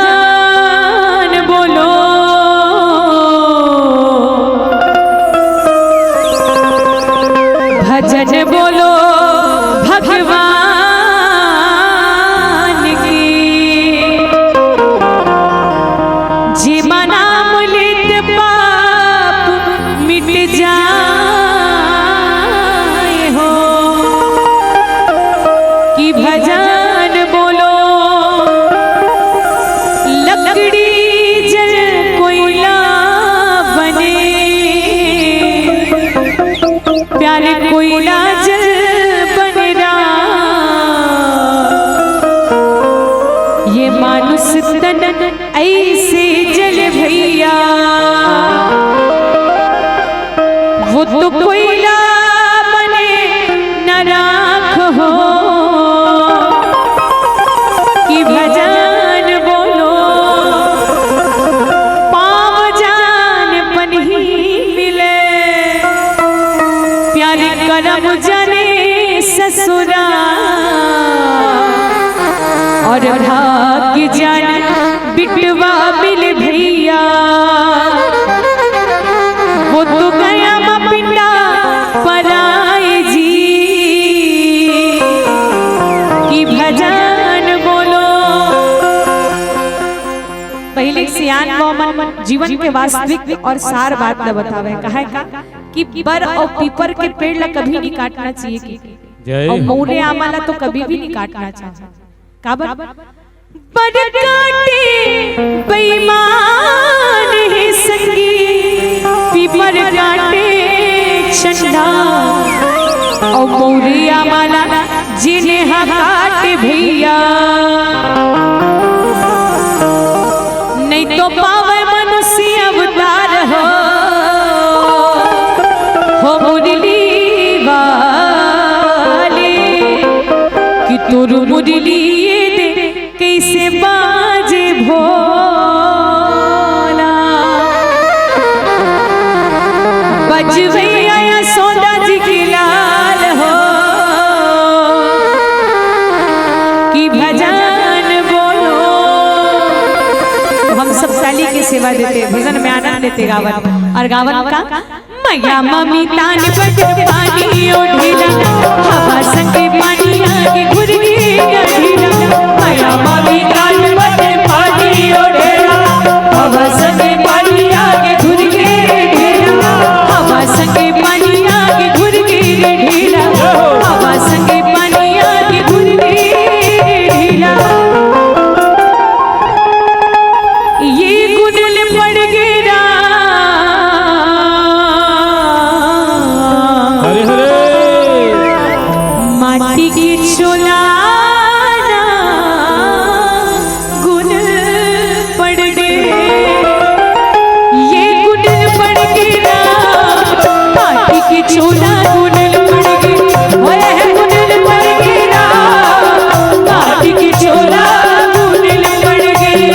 भजन बोलो भजन बोलो भगवान की जी मना मुलित पाप मिट जाए हो कि भजन बोलो लकड़ी जल कोयला बने प्यारे कोयला जल बन रहा ये मानुष तन ऐसे जल भैया वो तो कोयला बने न राख हो कि भजन बोलो पाव जान पन्ही मिले प्यारे करम जाने ससुरा और भाग्य जान बिटवा मिल भैया वो तो गया पिंडा पराए जी कि भजन बोलो। पहले सियान मोमन जीवन के वास्तविक और सार बात न बतावे कहा का कि बर और पीपर के पेड़ ला कभी नहीं काटना चाहिए और मौले आमाला तो कभी भी नहीं काटना चाहिए काबर बर काटे बेईमान है संगी पीपर काटे चंदा और मौले आमाला जिन्हें काटे भैया नहीं तो पावे मनुष्य अवतार हो मुरली वाले कि तुर मुरली दे कैसे बाजे भोला बजवे आया सोदा जी की लाल हो कि भजन बोलो। हम सब साली की सेवा देते भजन में आनंद लेते गावन और गावन का मैया मम्मी तान बट पानी ओढ़िला हवा संगे पानी आगे घुर गया ढीला मैया मम्मी तान बट पानी ओढ़िला हवा संगे पानी आगे घुर गया ढीला हवा संगे पानी आगे घुर गया ढीला हवा संगे पानी आगे घुर गया ढीला ये गुडल पड़ गिरा हरे हरे माटी की चोला गुन पड़ गए ये गुडल पड़ गिरा माटी की चोला गुडल पड़ गई गुडल पड़ गिरा माटी की चोला गुडल पड़ गई।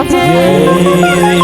जय